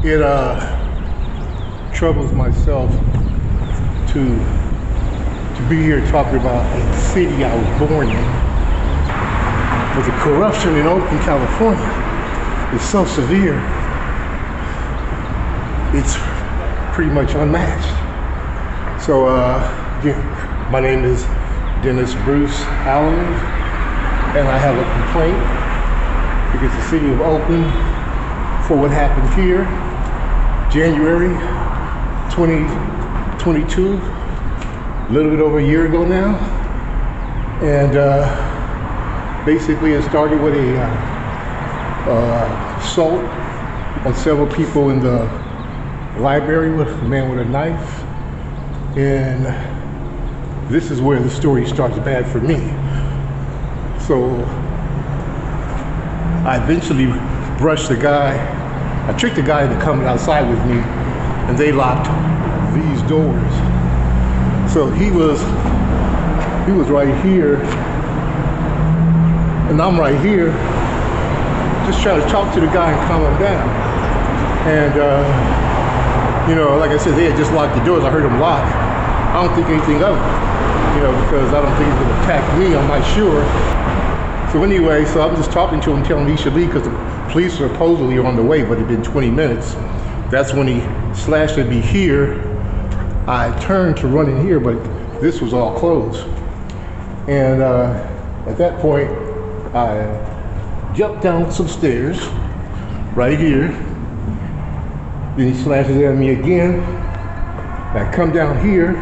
It troubles myself to be here talking about a city I was born in. But the corruption in Oakland, California is so severe, it's pretty much unmatched. So again, my name is Dennis Bruce Allums, and I have a complaint against the city of Oakland for what happened here January 2022, a little bit over a year ago now. And basically it started with a assault on several people in the library with a man with a knife. And this is where the story starts bad for me. So I eventually brushed the guy. I tricked the guy into coming outside with me, and they locked these doors. So he was right here, and I'm right here, just trying to talk to the guy and calm him down. And you know, like I said, they had just locked the doors. I heard them lock. I don't think anything of it, you know, because I don't think he's gonna attack me. I'm not sure. So anyway, so I'm just talking to him, telling him he should leave because the police supposedly are on the way, but it'd been 20 minutes. That's when he slashed at me here. I turned to run in here, but this was all closed. And at that point, I jumped down some stairs right here. Then he slashes at me again. I come down here.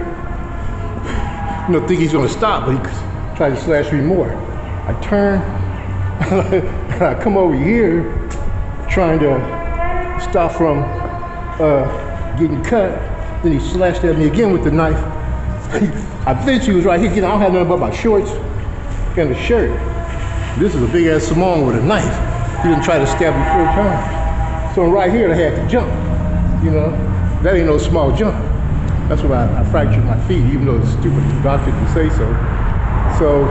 I don't think he's gonna stop, but he tried to slash me more. I turn, and I come over here, trying to stop from getting cut. Then he slashed at me again with the knife. I think he was right here. I don't have nothing but my shorts and a shirt. This is a big ass Simone with a knife. He didn't try to stab me 4 times. So right here, I had to jump. You know, that ain't no small jump. That's why I fractured my feet, even though the stupid doctor didn't say so. So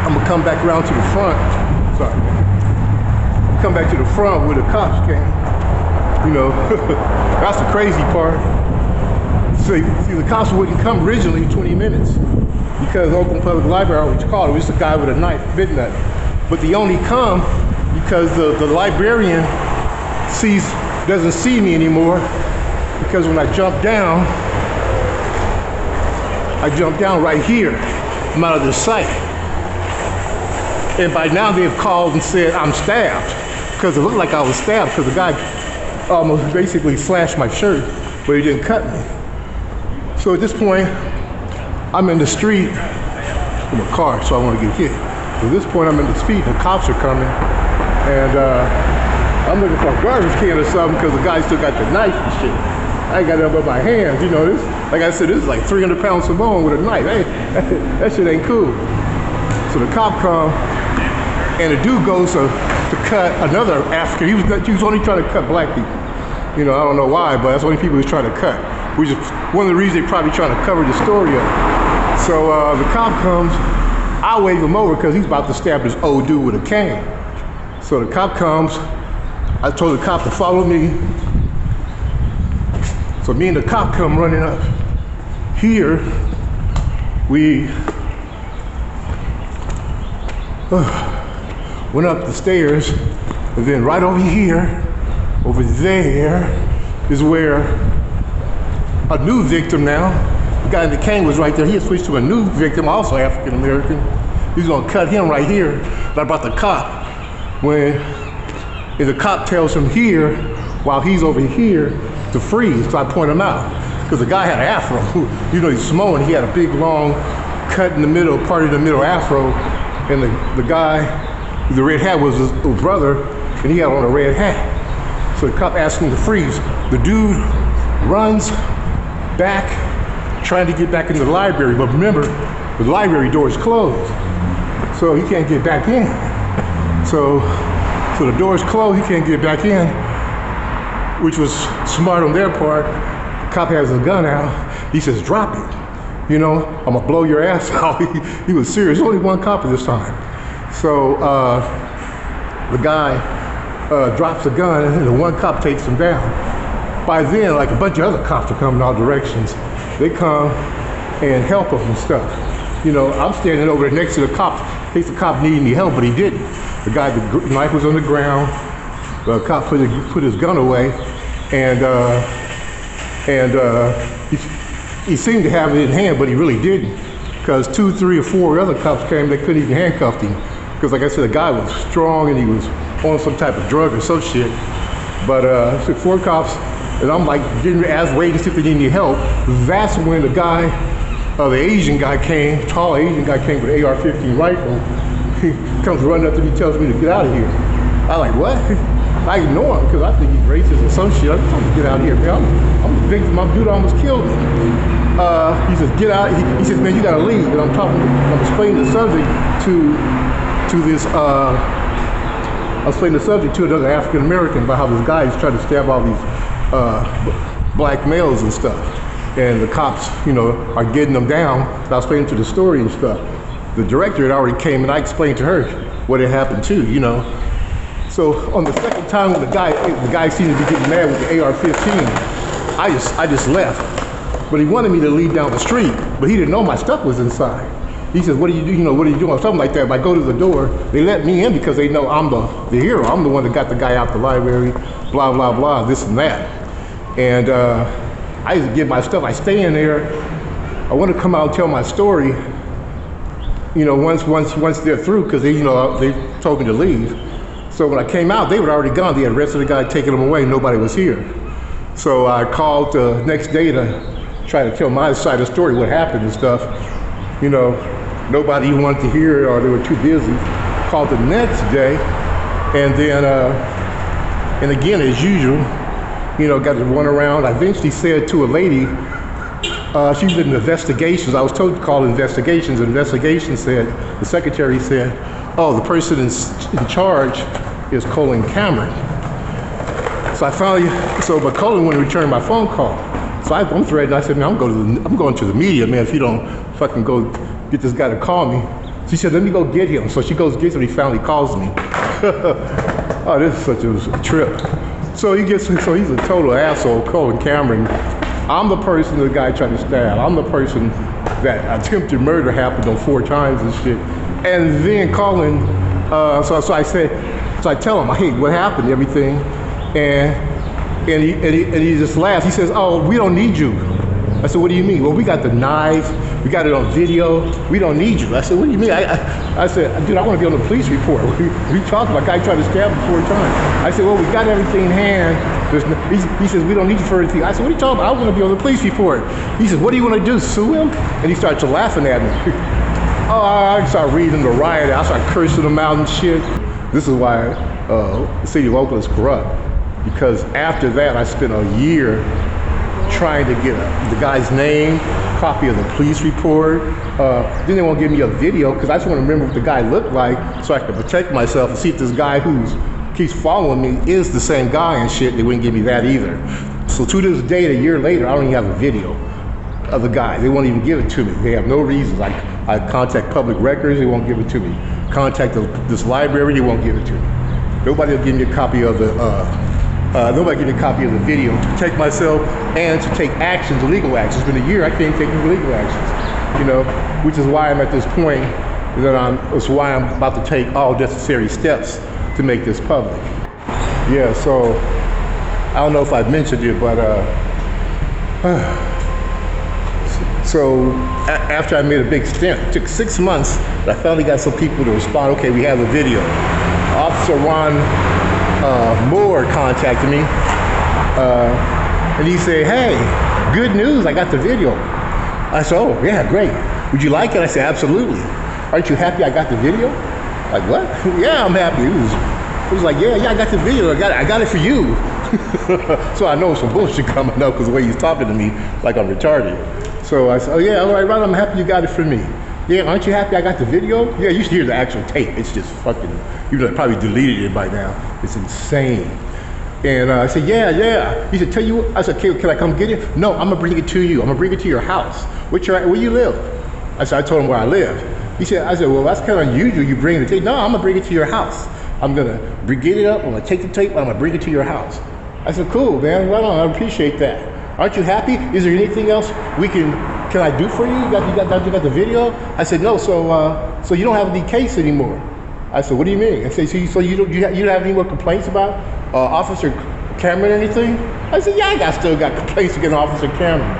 I'm gonna come back around to the front. Sorry. Come back to the front where the cops came. You know, that's the crazy part. So, see, the cops wouldn't come originally 20 minutes because Oakland Public Library, which called it, was just a guy with a knife, bit nut. But they only come because the librarian doesn't see me anymore, because when I jump down right here. I'm out of their sight. And by now they've called and said I'm stabbed, because it looked like I was stabbed, because the guy almost basically slashed my shirt, but he didn't cut me. So at this point, I'm in the street in a car, so I want to get hit. So at this point, I'm in the street, the cops are coming, and I'm looking for a garbage can or something, because the guy still got the knife and shit. I ain't got nothing but my hands, you know. This, like I said, this is like 300 pounds Simone with a knife. Hey, that shit ain't cool. So the cop comes, and the dude goes to cut another African. He was only trying to cut black people. You know, I don't know why, but that's the only people he was trying to cut. Which is one of the reasons they're probably trying to cover the story up. So the cop comes, I wave him over because he's about to stab this old dude with a cane. So the cop comes, I told the cop to follow me. So me and the cop come running up. Here, we went up the stairs, and then right over here, over there, is where a new victim now, the guy in the cane was right there. He had switched to a new victim, also African American. He's gonna cut him right here. But about the cop, when the cop tells him here, while he's over here, to freeze, so I point him out. Because the guy had an afro. You know, he's Samoan, he had a big, long cut in the middle, part of the middle afro. And the guy with the red hat was his little brother, and he had on a red hat. So the cop asked him to freeze. The dude runs back, trying to get back into the library, but remember, the library door is closed, so he can't get back in. So the door's closed, he can't get back in, which was smart on their part. The cop has his gun out. He says, drop it. You know, I'm gonna blow your ass out. He was serious. Only one cop at this time. So the guy drops a gun, and the one cop takes him down. By then, like a bunch of other cops are coming all directions. They come and help him and stuff. You know, I'm standing over there next to the cop. In case the cop needed any help, but he didn't. The guy, the knife was on the ground. The cop put his gun away, and he seemed to have it in hand, but he really didn't. Because 2, 3, or 4 other cops came, they couldn't even handcuff him. Because like I said, the guy was strong and he was on some type of drug or some shit. But so 4 cops, and I'm like waiting to see if they need any help. That's when the guy, the Asian guy came, tall Asian guy came with an AR-15 rifle. He comes running up to me, tells me to get out of here. I'm like, what? I ignore him because I think he's racist or some shit. I'm trying to get out of here, man. I'm the victim. My dude almost killed me. He says, get out. He says, man, you gotta leave. And I'm explaining the subject to this, I was explaining the subject to another African American about how this guy is trying to stab all these black males and stuff. And the cops, you know, are getting them down. So I was explaining to the story and stuff. The director had already came and I explained to her what had happened too, you know. So on the second time when the guy seemed to be getting mad with the AR-15, I just left. But he wanted me to leave down the street, but he didn't know my stuff was inside. He says, what do you do? You know, what are you doing? Something like that. If I go to the door, they let me in because they know I'm the hero. I'm the one that got the guy out the library, blah, blah, blah, this and that. And I just get my stuff. I stay in there. I want to come out and tell my story, you know, once they're through, because they, you know, they told me to leave. So when I came out, they were already gone. They had arrested the guy, taken him away. Nobody was here. So I called the next day to try to tell my side of the story, what happened and stuff. You know, nobody wanted to hear it or they were too busy. Called the next day, and then, and again, as usual, you know, got to run around. I eventually said to a lady, she was in investigations. I was told to call investigations. Investigations said, the secretary said, oh, the person in charge is Colin Cameron. So I finally, but Colin wouldn't return my phone call. So I'm threatened. I said, man, I'm going to the media, man, if you don't fucking go get this guy to call me. She said, let me go get him. So she goes gets him, he finally calls me. Oh, this is such a trip. So he's a total asshole, Colin Cameron. I'm the person the guy tried to stab. I'm the person that attempted murder happened on 4 times and shit. And then Colin, so I tell him, hey, what happened, everything. And he just laughs. He says, oh, we don't need you. I said, what do you mean? Well, we got the knife. We got it on video. We don't need you. I said, what do you mean? I said, dude, I want to be on the police report. We talked about a guy tried to stab him 4 times. I said, well, we got everything in hand. He says, we don't need you for anything. I said, what are you talking about? I want to be on the police report. He says, what do you want to do, sue him? And he started laughing at me. Oh, I started reading the riot. I started cursing him out and shit. This is why the city of Oakland is corrupt. Because after that, I spent a year trying to get the guy's name, copy of the police report. Then they won't give me a video because I just want to remember what the guy looked like so I can protect myself and see if this guy who keeps following me is the same guy and shit. They wouldn't give me that either. So to this day, a year later, I don't even have a video of the guy. They won't even give it to me. They have no reasons. I contact public records, they won't give it to me. Contact this library, they won't give it to me. Nobody will give me a copy of the video to protect myself and to take actions, legal actions. It's been a year, I can't take legal actions, you know, which is why I'm at this point that's why I'm about to take all necessary steps to make this public. Yeah, so I don't know if I've mentioned it, but so after I made a big stint, it took 6 months, but I finally got some people to respond. Okay, we have a video. Officer Ron Moore contacted me, and he said, hey, good news, I got the video. I said, oh, yeah, great. Would you like it? I said, absolutely. Aren't you happy I got the video? Like, what? Yeah, I'm happy. It was like, yeah, I got the video. I got it for you. So I know some bullshit coming up because the way he's talking to me, like I'm retarded. So I said, oh yeah, all right, I'm happy you got it for me. Yeah, aren't you happy I got the video? Yeah, you should hear the actual tape. It's just fucking, you probably deleted it by now. It's insane. And I said, yeah. He said, tell you what? I said, okay, can I come get it? No, I'm gonna bring it to you. I'm gonna bring it to your house. Where you live? I told him where I live. I said, well, that's kind of unusual you bring the tape. No, I'm gonna bring it to your house. I'm gonna get it up, I'm gonna take the tape, I'm gonna bring it to your house. I said, cool, man, right on, I appreciate that. Aren't you happy? Is there anything else can I do for you? You got the video? I said, no, so you don't have any case anymore. I said, what do you mean? I said, so you don't have any more complaints about Officer Cameron or anything? I said, yeah, I still got complaints against Officer Cameron.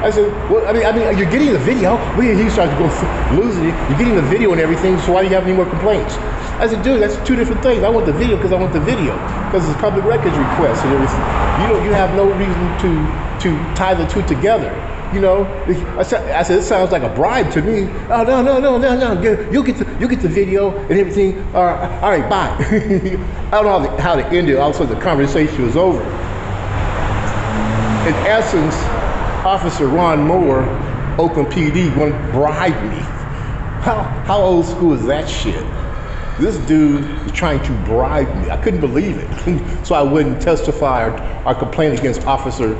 I said, well, I mean, you're getting the video. He started to go losing it. You're getting the video and everything, so why do you have any more complaints? I said, dude, that's two different things. I want the video because I want the video, because it's public records request and everything. You have no reason to tie the two together. You know, I said, it sounds like a bribe to me. Oh, no. You'll get the video and everything. All right, bye. I don't know how to end it. Also, the conversation was over. In essence, Officer Ron Moore, Oakland PD, wanted to bribe me. How old school is that shit? This dude is trying to bribe me. I couldn't believe it. So I wouldn't testify or complain against Officer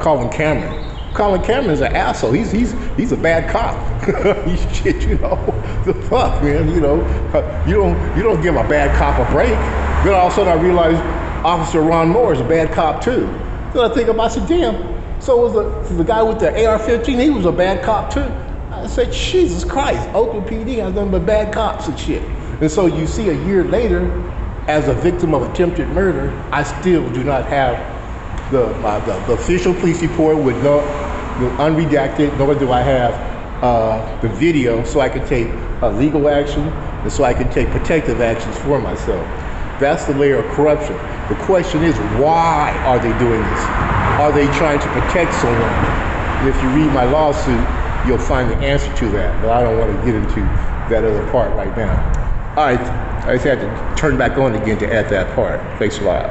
Colin Cameron. Colin Cameron is an asshole. He's a bad cop. Shit, you know. The fuck, man. You know, you don't give a bad cop a break. Then all of a sudden I realized Officer Ron Moore is a bad cop too. Then I think about, I said, damn. So was the guy with the AR-15. He was a bad cop too. I said, Jesus Christ, Oakland PD has nothing but bad cops and shit. And so you see, a year later, as a victim of attempted murder, I still do not have the official police report with no unredacted, nor do I have the video, so I can take legal action and so I can take protective actions for myself. That's the layer of corruption. The question is, why are they doing this? Are they trying to protect someone? And if you read my lawsuit, you'll find the answer to that, but I don't want to get into that other part right now. All right, I just had to turn back on again to add that part. Thanks a lot.